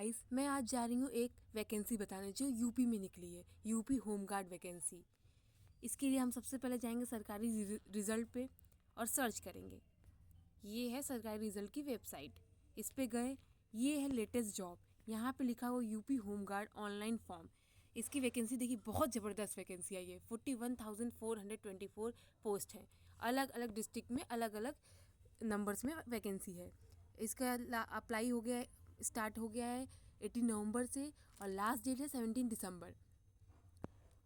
Guys, मैं आज जा रही हूँ एक वैकेंसी बताने जो यूपी में निकली है, यूपी होमगार्ड वैकेंसी। इसके लिए हम सबसे पहले जाएंगे सरकारी रिज़ल्ट पे और सर्च करेंगे। ये है सरकारी रिज़ल्ट की वेबसाइट, इस पे गए, ये है लेटेस्ट जॉब, यहाँ पे लिखा हुआ यूपी होमगार्ड ऑनलाइन फॉर्म। इसकी वैकेंसी देखिए, बहुत ज़बरदस्त वैकेंसी आई है। 41,424 पोस्ट हैं, अलग अलग डिस्ट्रिक्ट में अलग अलग नंबर्स में वैकेंसी है। इसका अप्लाई हो गया है, स्टार्ट हो गया है 18 नवंबर से और लास्ट डेट है 17 दिसंबर।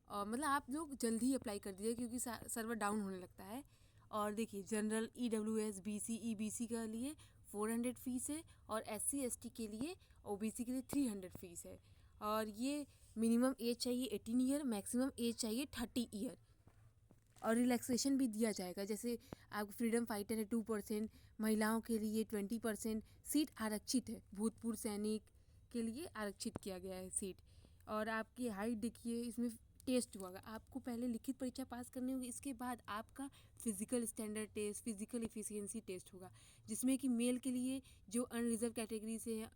और मतलब आप लोग जल्दी ही अप्लाई कर दीजिए क्योंकि सर्वर डाउन होने लगता है। और देखिए, जनरल EWS BC EBC के लिए 400 फीस है और SC ST के लिए OBC के लिए 300 फीस है। और ये मिनिमम एज चाहिए 18 ईयर, मैक्सिमम एज चाहिए 30 ईयर। और रिलैक्सेशन भी दिया जाएगा, जैसे आपको फ्रीडम फाइटर है 2%, महिलाओं के लिए 20%, सीट आरक्षित है, भूतपूर्व सैनिक के लिए आरक्षित किया गया है सीट। और आपकी हाइट देखिए, इसमें टेस्ट होगा, आपको पहले लिखित परीक्षा पास करनी होगी, इसके बाद आपका physical standard test, physical efficiency test होगा, जिसमें कि मेल के लिए जो अनरिजर्व कैटेगरी से है,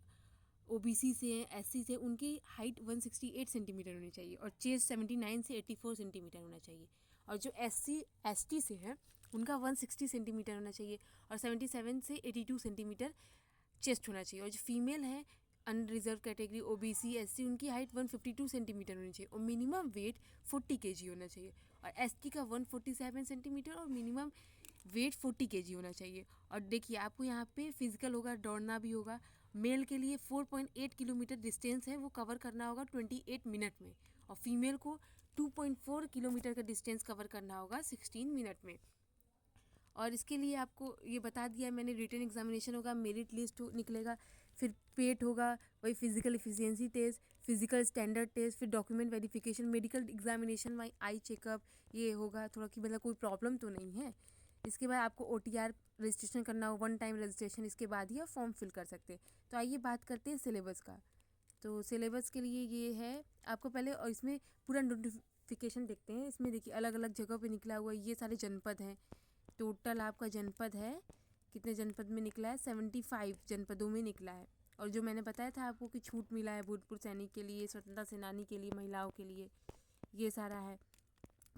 OBC से हैं, SC से, उनकी हाइट 168 सेंटीमीटर होनी चाहिए और चेस्ट 79 से 84 सेंटीमीटर होना चाहिए। और जो SC ST से हैं, उनका 160 सेंटीमीटर होना चाहिए और 77 से 82 सेंटीमीटर चेस्ट होना चाहिए। और जो फीमेल है अनरिजर्व कैटेगरी OBC SC, उनकी हाइट 152 सेंटीमीटर होनी चाहिए और मिनिमम वेट 40 kg होना चाहिए। और ST का 147 सेंटीमीटर और मिनिमम वेट 40 kg होना चाहिए। और देखिए, आपको यहाँ पे फिजिकल होगा, दौड़ना भी होगा। मेल के लिए 4.8 किलोमीटर डिस्टेंस है, वो कवर करना होगा 28 मिनट में, और फीमेल को 2.4 किलोमीटर का डिस्टेंस कवर करना होगा 16 मिनट में। और इसके लिए आपको ये बता दिया मैंने, रिटन एग्जामिनेशन होगा, मेरिट लिस्ट निकलेगा, फिर पेट होगा, वही physical efficiency test, physical standard test, फिर डॉक्यूमेंट वेरिफिकेशन, मेडिकल एग्जामिनेशन, वही आई चेकअप, ये होगा थोड़ा कि मतलब कोई प्रॉब्लम तो नहीं है। इसके बाद आपको OTR रजिस्ट्रेशन करना हो, 1 टाइम रजिस्ट्रेशन, इसके बाद ही आप फॉर्म फिल कर सकते हैं। तो आइए बात करते हैं सिलेबस का। तो सिलेबस के लिए ये है, आपको पहले और इसमें पूरा नोटिफिकेशन देखते हैं। इसमें देखिए अलग अलग जगह पे निकला हुआ है, ये सारे जनपद हैं। टोटल आपका जनपद है, कितने जनपद में निकला है, 75 जनपदों में निकला है। और जो मैंने बताया था आपको कि छूट मिला है भूतपूर्व सैनिक के लिए, स्वतंत्रता सेनानी के लिए, महिलाओं के लिए, ये सारा है,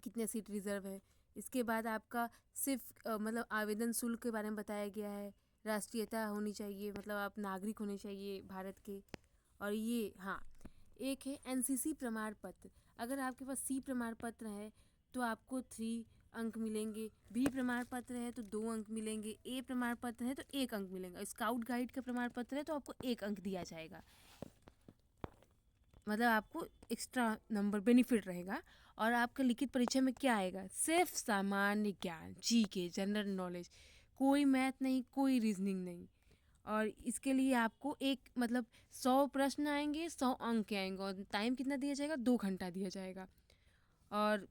कितने सीट रिजर्व है। इसके बाद आपका सिर्फ मतलब आवेदन शुल्क के बारे में बताया गया है, राष्ट्रीयता होनी चाहिए, मतलब आप नागरिक होने चाहिए भारत के। और ये हाँ, एक है NCC प्रमाण पत्र। अगर आपके पास C प्रमाण पत्र है तो आपको 3 अंक मिलेंगे, B प्रमाण पत्र है तो 2 अंक मिलेंगे, A प्रमाण पत्र है तो 1 अंक मिलेगा, स्काउट गाइड का प्रमाण पत्र है तो आपको 1 अंक दिया जाएगा, मतलब आपको एक्स्ट्रा नंबर बेनिफिट रहेगा। और आपका लिखित परीक्षा में क्या आएगा, सिर्फ सामान्य ज्ञान, GK, जनरल नॉलेज, कोई मैथ नहीं, कोई रीजनिंग नहीं। और इसके लिए आपको एक मतलब 100 प्रश्न आएंगे, 100 अंक आएंगे, और टाइम कितना दिया जाएगा, 2 घंटा दिया जाएगा। और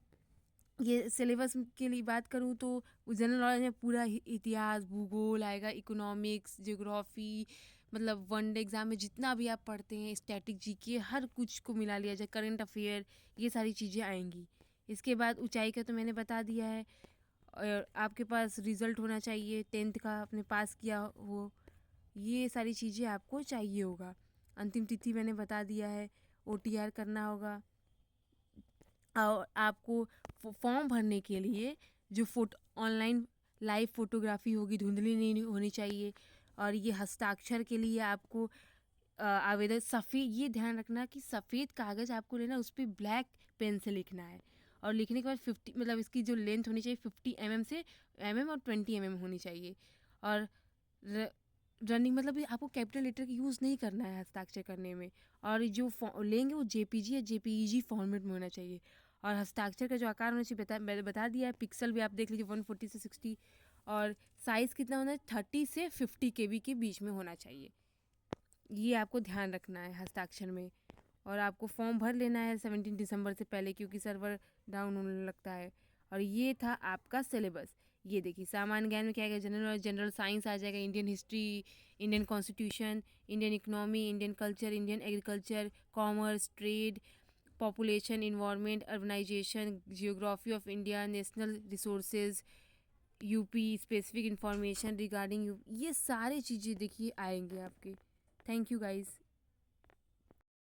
ये सिलेबस के लिए बात करूँ तो जनरल नॉलेज में पूरा इतिहास, भूगोल आएगा, इकोनॉमिक्स, ज्योग्राफी, मतलब वनडे एग्जाम में जितना भी आप पढ़ते हैं, स्टैटिक GK, हर कुछ को मिला लिया जाए, करंट अफेयर, ये सारी चीज़ें आएंगी। इसके बाद ऊंचाई का तो मैंने बता दिया है। और आपके पास रिज़ल्ट होना चाहिए 10th का, आपने पास किया हो, ये सारी चीज़ें आपको चाहिए होगा। अंतिम तिथि मैंने बता दिया है, OTR करना होगा। और आपको फॉर्म भरने के लिए जो ऑनलाइन लाइव फोटोग्राफी होगी, धुंधली नहीं होनी चाहिए। और ये हस्ताक्षर के लिए आपको आवेदन सफ़ेद, ये ध्यान रखना कि सफ़ेद कागज़ आपको लेना, उस पर ब्लैक पेन से लिखना है। और लिखने के बाद 50 मतलब इसकी जो लेंथ होनी चाहिए 50 mm से और 20 mm होनी चाहिए। और रनिंग मतलब आपको कैपिटल लेटर का यूज़ नहीं करना है हस्ताक्षर करने में। और जो लेंगे वो JPG या JPEG फॉर्मेट में होना चाहिए। और हस्ताक्षर का जो आकार होना चाहिए मैंने बता दिया है, पिक्सल भी आप देख लीजिए 140 से 60। और साइज़ कितना होना है, 30 से 50 KB के बीच में होना चाहिए, ये आपको ध्यान रखना है हस्ताक्षर में। और आपको फॉर्म भर लेना है 17 दिसंबर से पहले, क्योंकि सर्वर डाउन होने लगता है। और ये था आपका सिलेबस। ये देखिए, सामान्य ज्ञान में क्या आएगा, जनरल साइंस आ जाएगा, Indian history, Indian constitution, Indian economy, Indian culture, Indian agriculture, commerce, trade, population, environment, urbanization, geography of India, national resources, UP, specific information regarding ये सारी चीज़ें देखिए आएंगे आपके। Thank you guys.